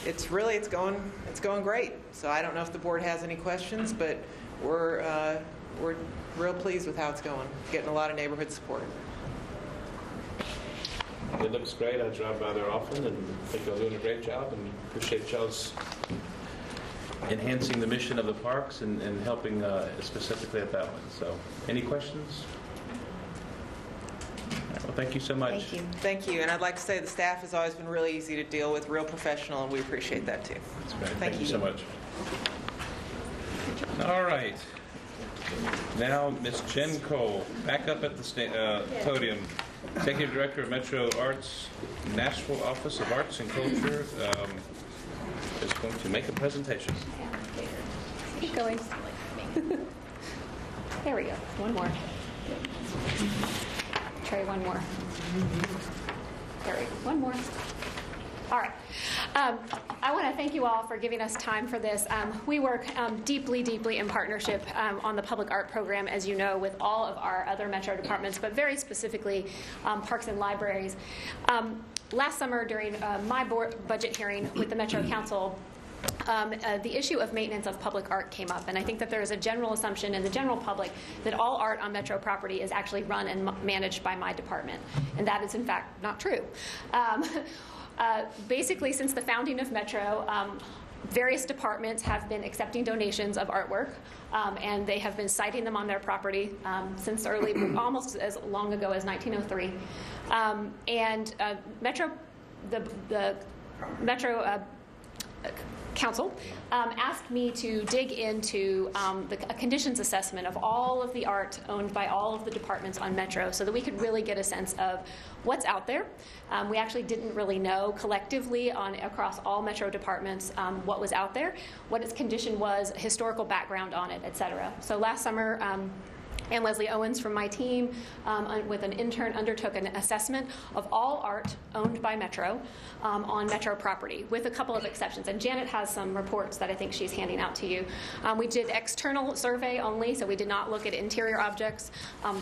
it's going great. So I don't know if the board has any questions, but we're real pleased with how it's going. Getting a lot of neighborhood support. It looks great. I drive by there often and think y'all doing a great job, and appreciate y'all's enhancing the mission of the parks and helping specifically at that one. So, any questions? Well, thank you so much. Thank you. Thank you. And I'd like to say the staff has always been really easy to deal with, real professional, and we appreciate that too. That's great. Thank you so much. All right. Now, Ms. Jen Cole, back up at the podium. Executive Director of Metro Arts Nashville Office of Arts and Culture is going to make a presentation. Keep going. There we go. One more. Try one more. There we go. One more. All right. I want to thank you all for giving us time for this. We work deeply, deeply in partnership on the public art program, as you know, with all of our other Metro departments, but very specifically parks and libraries. Last summer, during my board budget hearing with the Metro Council, the issue of maintenance of public art came up, and I think that there is a general assumption in the general public that all art on Metro property is actually run and managed by my department, and that is in fact not true. Basically, since the founding of Metro, various departments have been accepting donations of artwork, and they have been citing them on their property since almost as long ago as 1903. The Metro Council asked me to dig into a conditions assessment of all of the art owned by all of the departments on Metro so that we could really get a sense of what's out there. We actually didn't really know collectively across all Metro departments what was out there, what its condition was, historical background on it, et cetera. So last summer, and Leslie Owens from my team, with an intern, undertook an assessment of all art owned by Metro on Metro property, with a couple of exceptions. And Janet has some reports that I think she's handing out to you. We did external survey only, so we did not look at interior objects.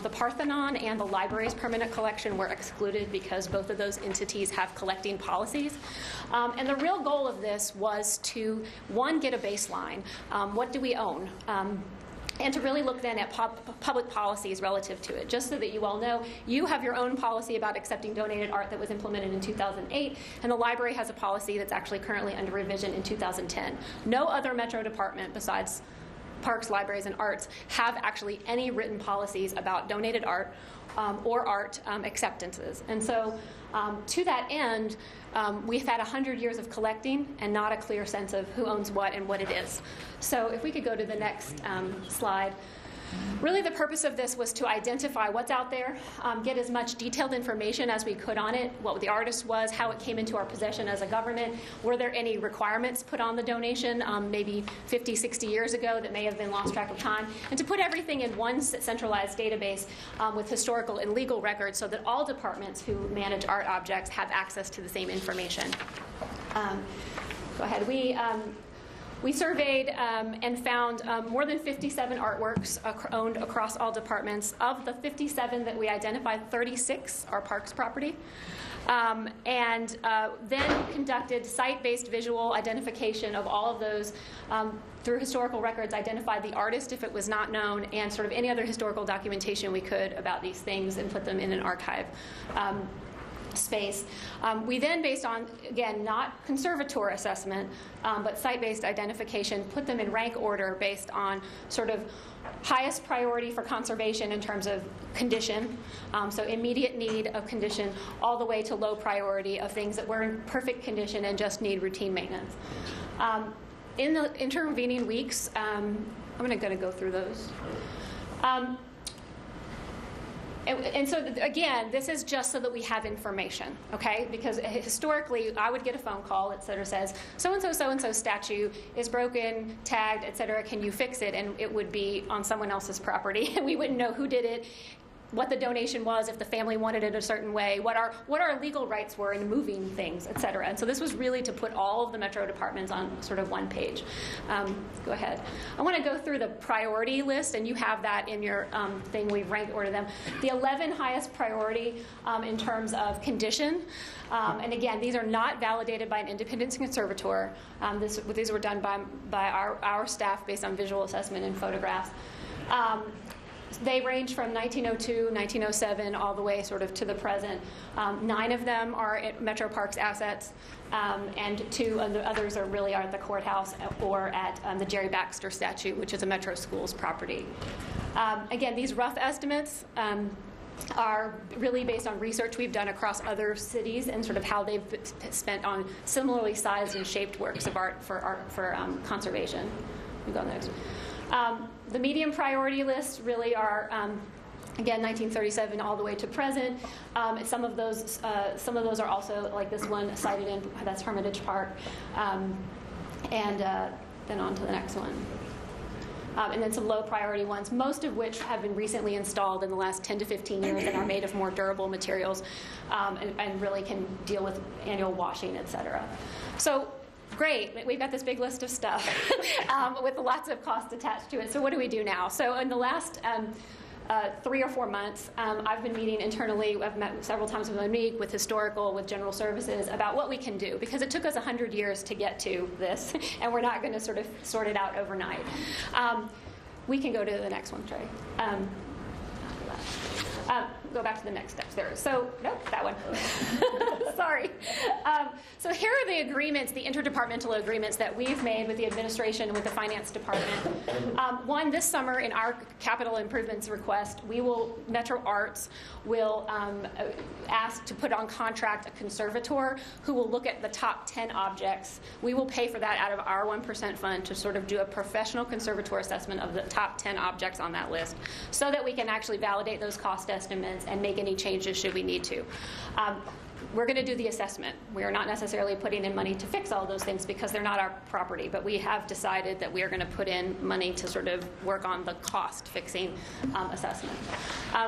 The Parthenon and the library's permanent collection were excluded because both of those entities have collecting policies. And the real goal of this was to, one, get a baseline. What do we own? And to really look then at public policies relative to it, just so that you all know, you have your own policy about accepting donated art that was implemented in 2008, and the library has a policy that's actually currently under revision in 2010. No other Metro department besides Parks, Libraries, and Arts have actually any written policies about donated art or art acceptances. And so to that end, we've had 100 years of collecting and not a clear sense of who owns what and what it is. So if we could go to the next slide. Really, the purpose of this was to identify what's out there, get as much detailed information as we could on it, what the artist was, how it came into our possession as a government, were there any requirements put on the donation maybe 50, 60 years ago that may have been lost track of time, and to put everything in one centralized database with historical and legal records so that all departments who manage art objects have access to the same information. Go ahead. We surveyed and found more than 57 artworks owned across all departments. Of the 57 that we identified, 36 are Parks property. And then conducted site-based visual identification of all of those through historical records, identified the artist if it was not known, and sort of any other historical documentation we could about these things, and put them in an archive space. We then, based on, again, not conservator assessment, but site-based identification, put them in rank order based on sort of highest priority for conservation in terms of condition, so immediate need of condition, all the way to low priority of things that were in perfect condition and just need routine maintenance. In the intervening weeks, I'm going to go through those. And so, again, this is just so that we have information, okay? Because historically, I would get a phone call that sort of says, so-and-so statue is broken, tagged, et cetera, can you fix it? And it would be on someone else's property, and we wouldn't know who did it, what the donation was, if the family wanted it a certain way, what our legal rights were in moving things, et cetera. And so this was really to put all of the Metro departments on sort of one page. Go ahead. I want to go through the priority list, and you have that in your thing. We've ranked order them. The 11 highest priority in terms of condition. And again, these are not validated by an independent conservator. These were done by our staff based on visual assessment and photographs. They range from 1902, 1907, all the way sort of to the present. 9 of them are at Metro Parks assets, and 2 of the others are at the courthouse or at the Jerry Baxter statue, which is a Metro Schools property. Again, these rough estimates are really based on research we've done across other cities and sort of how they've spent on similarly sized and shaped works of art for conservation. We go next. The medium priority lists really are, again, 1937 all the way to present. Some of those are also like this one cited in, that's Hermitage Park, and then on to the next one. And then some low priority ones, most of which have been recently installed in the last 10 to 15 years and are made of more durable materials and really can deal with annual washing, et cetera. So great, we've got this big list of stuff with lots of costs attached to it. So what do we do now? So in the last 3 or 4 months, I've been meeting internally. I've met several times with Monique, with historical, with general services, about what we can do, because it took us 100 years to get to this, and we're not going to sort of sort it out overnight. We can go to the next one, Trey. Go back to the next steps there. So, nope, that one. Sorry. So here are the agreements, the interdepartmental agreements that we've made with the administration and with the finance department. One, this summer in our capital improvements request, Metro Arts will ask to put on contract a conservator who will look at the top 10 objects. We will pay for that out of our 1% fund to sort of do a professional conservator assessment of the top 10 objects on that list so that we can actually validate those cost estimates and make any changes should we need to. We're going to do the assessment. We are not necessarily putting in money to fix all those things because they're not our property, but we have decided that we are going to put in money to sort of work on the cost fixing assessment.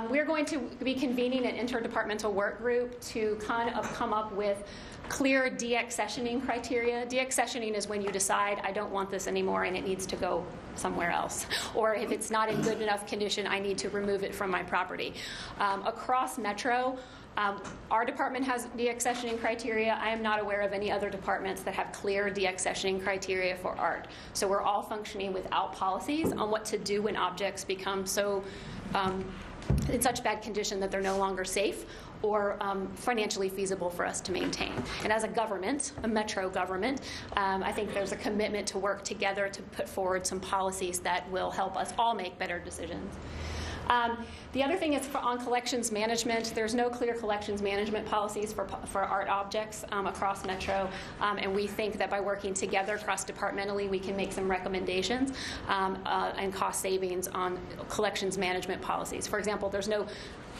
We're going to be convening an interdepartmental work group to kind of come up with clear deaccessioning criteria. Deaccessioning is when you decide, I don't want this anymore and it needs to go somewhere else. Or if it's not in good enough condition, I need to remove it from my property. Across Metro, our department has deaccessioning criteria. I am not aware of any other departments that have clear deaccessioning criteria for art. So we're all functioning without policies on what to do when objects become so in such bad condition that they're no longer safe or financially feasible for us to maintain. And as a government, a Metro government, I think there's a commitment to work together to put forward some policies that will help us all make better decisions. The other thing is on collections management. There's no clear collections management policies for art objects across Metro, and we think that by working together cross-departmentally, we can make some recommendations and cost savings on collections management policies. For example, there's no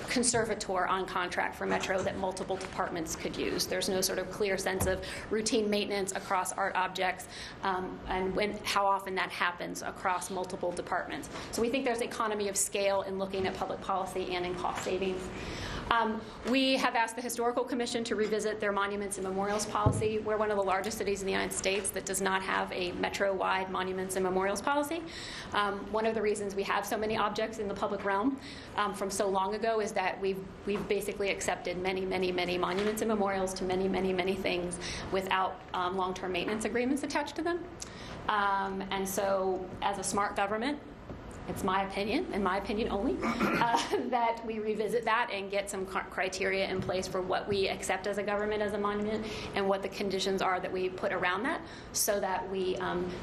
conservator on contract for Metro that multiple departments could use. There's no sort of clear sense of routine maintenance across art objects and how often that happens across multiple departments. So we think there's economy of scale in looking at public policy and in cost savings. We have asked the Historical Commission to revisit their monuments and memorials policy. We're one of the largest cities in the United States that does not have a metro-wide monuments and memorials policy. One of the reasons we have so many objects in the public realm from so long ago is that we've basically accepted many, many, many monuments and memorials to many, many, many things without long-term maintenance agreements attached to them. And so as a smart government, it's my opinion, and my opinion only, that we revisit that and get some criteria in place for what we accept as a government as a monument and what the conditions are that we put around that so that we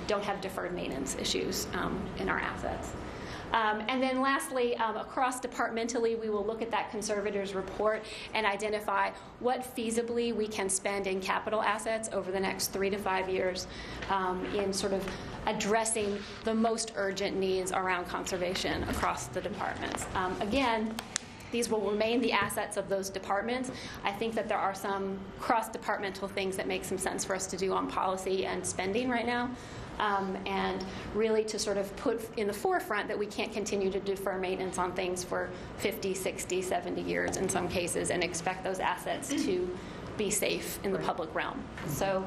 don't have deferred maintenance issues in our assets. And then lastly, across departmentally, we will look at that conservator's report and identify what feasibly we can spend in capital assets over the next 3 to 5 years in sort of addressing the most urgent needs around conservation across the departments. Again, these will remain the assets of those departments. I think that there are some cross-departmental things that make some sense for us to do on policy and spending right now. And really to sort of put in the forefront that we can't continue to defer maintenance on things for 50, 60, 70 years in some cases and expect those assets to be safe in the public realm. So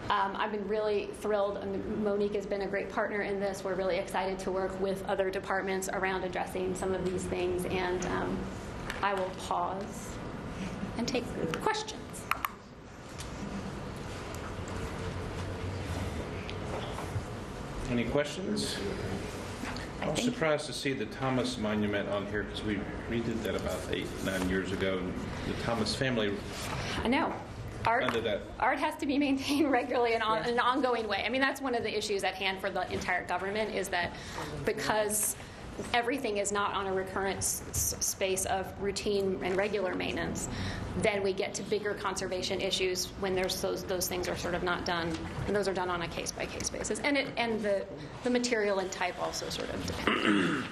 I've been really thrilled. Monique has been a great partner in this. We're really excited to work with other departments around addressing some of these things. And I will pause and take questions. Any questions? I was surprised to see the Thomas Monument on here because we redid that about 8-9 years ago. And the Thomas family. I know. Under that. Art has to be maintained regularly and in an ongoing way. I mean, that's one of the issues at hand for the entire government is that because everything is not on a recurrent space of routine and regular maintenance, then we get to bigger conservation issues when there's those things are sort of not done, and those are done on a case-by-case basis. And the material and type also sort of depends.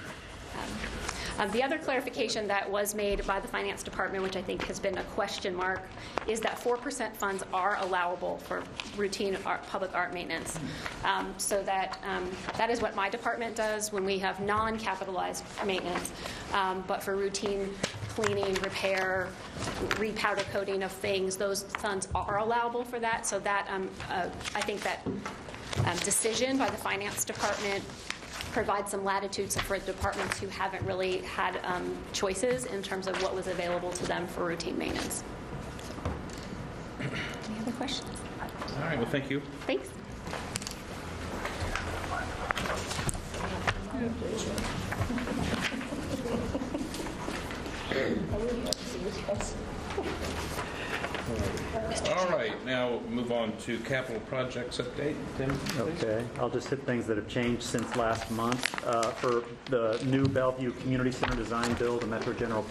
The other clarification that was made by the Finance Department, which I think has been a question mark, is that 4% funds are allowable for routine public art maintenance. So that is what my department does when we have non-capitalized maintenance. But for routine cleaning, repair, repowder coating of things, those funds are allowable for that. So that I think that decision by the Finance Department provide some latitude for departments who haven't really had choices in terms of what was available to them for routine maintenance. So, any other questions? All right, well, thank you. Thanks. All right, now move on to capital projects update. Tim? Okay, I'll just hit things that have changed since last month. For the new Bellevue Community Center design build, a Metro General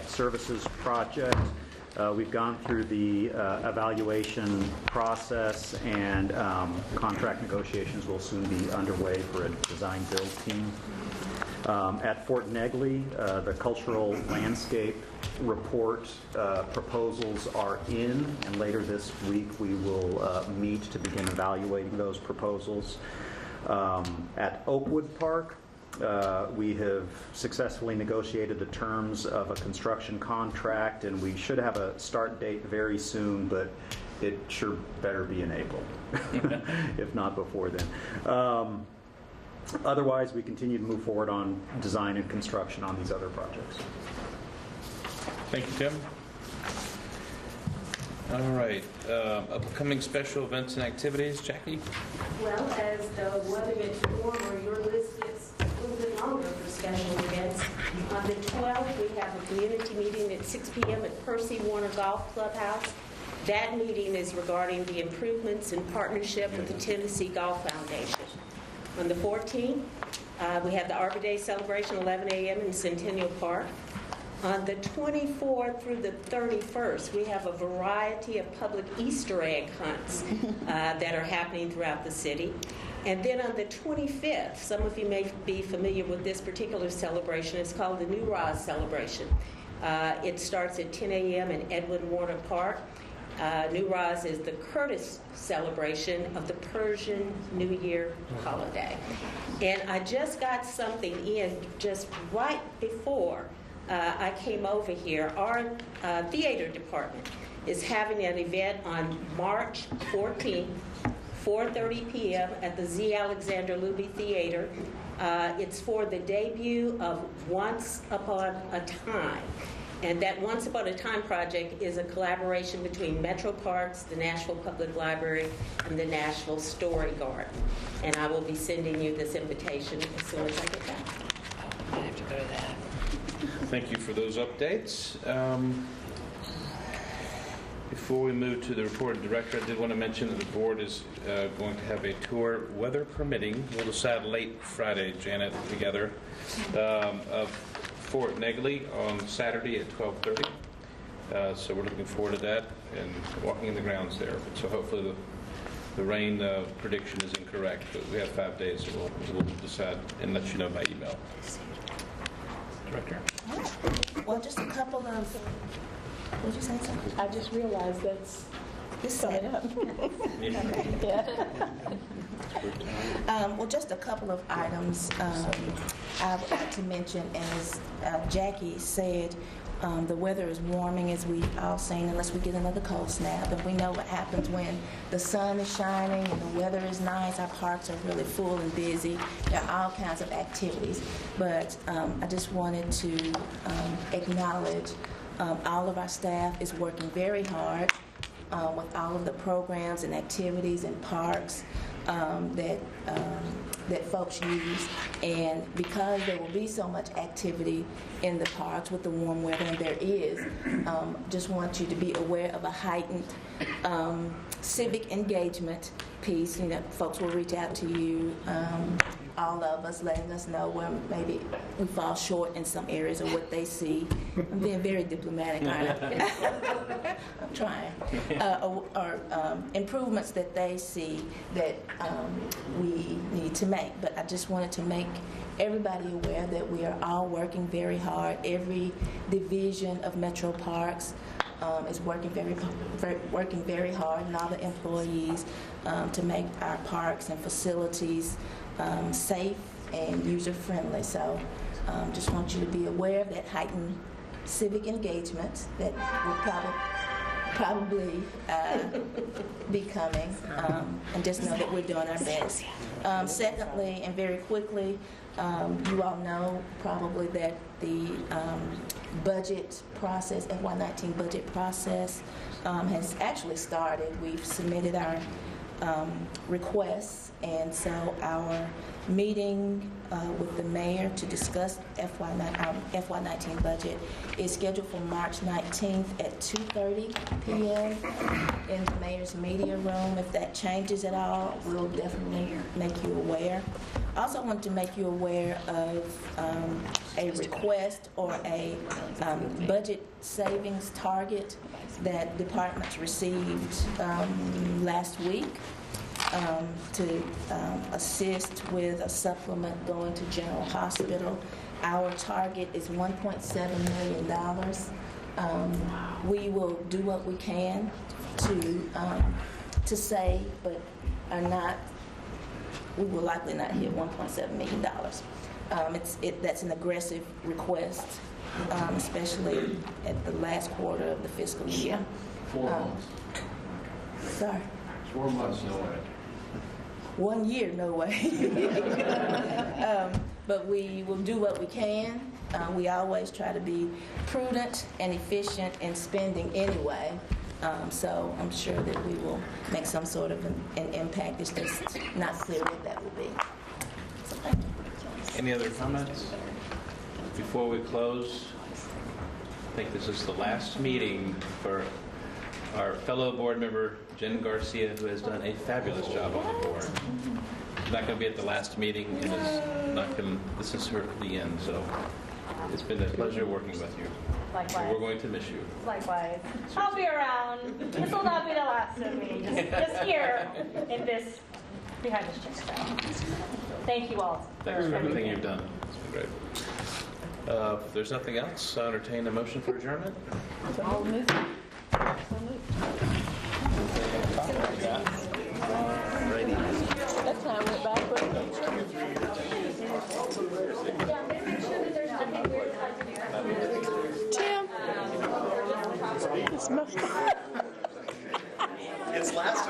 Services project, we've gone through the evaluation process, and contract negotiations will soon be underway for a design build team. At Fort Negley, the cultural landscape report proposals are in, and later this week we will meet to begin evaluating those proposals. At Oakwood Park, we have successfully negotiated the terms of a construction contract, and we should have a start date very soon, but it sure better be in April, if not before then. Otherwise, we continue to move forward on design and construction on these other projects. Thank you, Tim. All right, upcoming special events and activities, Jackie? Well, as the one event former, your list gets a little bit longer for special events. On the 12th, we have a community meeting at 6 p.m. at Percy Warner Golf Clubhouse. That meeting is regarding the improvements in partnership with the Tennessee Golf Foundation. On the 14th, we have the Arbor Day celebration, 11 a.m. in Centennial Park. On the 24th through the 31st, we have a variety of public Easter egg hunts that are happening throughout the city. And then on the 25th, some of you may be familiar with this particular celebration. It's called the New Roz celebration. It starts at 10 a.m. in Edwin Warner Park. New Roz is the Curtis celebration of the Persian New Year holiday. And I just got something in just right before I came over here. Our theater department is having an event on March 14th, 4:30 p.m. at the Z. Alexander Luby Theater. It's for the debut of Once Upon a Time. And that Once Upon a Time project is a collaboration between Metro Parks, the Nashville Public Library, and the Nashville Story Garden. And I will be sending you this invitation as soon as I get back. I have to go to that. Thank you for those updates. Before we move to the report of the director, I did want to mention that the board is going to have a tour, weather permitting. We'll decide late Friday, Janet, together, of Fort Negley on Saturday at 12:30. So we're looking forward to that and walking in the grounds there. So hopefully the rain prediction is incorrect, but we have 5 days, so we'll decide and let you know by email. Director? Well, just a couple of... Would you say something? I just realized that's coming up. Well, just a couple of items I would like to mention. As Jackie said, the weather is warming, as we've all seen, unless we get another cold snap. And we know what happens when the sun is shining and the weather is nice. Our parks are really full and busy. There are all kinds of activities. But I just wanted to acknowledge all of our staff is working very hard with all of the programs and activities and parks that folks use. And because there will be so much activity in the parks with the warm weather, and there is, just want you to be aware of a heightened civic engagement piece. You know, folks will reach out to you, all of us, letting us know where maybe we fall short in some areas of what they see. I'm being very diplomatic, aren't I? I'm trying. Or improvements that they see that we need to make. But I just wanted to make everybody aware that we are all working very hard. Every division of Metro Parks is working very hard, and all the employees to make our parks and facilities safe and user-friendly. So just want you to be aware of that heightened civic engagement that will probably be coming, and just know that we're doing our best. Secondly, and very quickly, you all know probably that the budget process, FY19 budget process, has actually started. We've submitted our requests, and so our meeting with the mayor to discuss FY19 budget is scheduled for March 19th at 2:30 p.m. in the mayor's media room. If that changes at all, we'll definitely make you aware. I also want to make you aware of a request or a budget savings target that departments received last week to assist with a supplement going to General Hospital. Our target is $1.7 million. We will do what we can to save, but are not. We will likely not hit $1.7 million. That's an aggressive request, especially at the last quarter of the fiscal year. 4 months. Sorry. 4 months, no way. 1 year, no way. But we will do what we can. We always try to be prudent and efficient in spending anyway. So I'm sure that we will make some sort of an impact. It's just not clear what that will be. So thank you. Any other comments? Before we close, I think this is the last meeting for our fellow board member, Jen Garcia, who has done a fabulous job on the board. not going to be at the last meeting, and is not going. This is her the end. So it's been a pleasure working with you. Likewise. And we're going to miss you. Likewise. I'll be around. This will not be the last of me. Just here in this, behind this chair. So, thank you all. Thanks for everything you've done. It's been great. If there's nothing else, I'll entertain a motion for adjournment. So moved. That time went backwards. Tim, it's messed up. It's last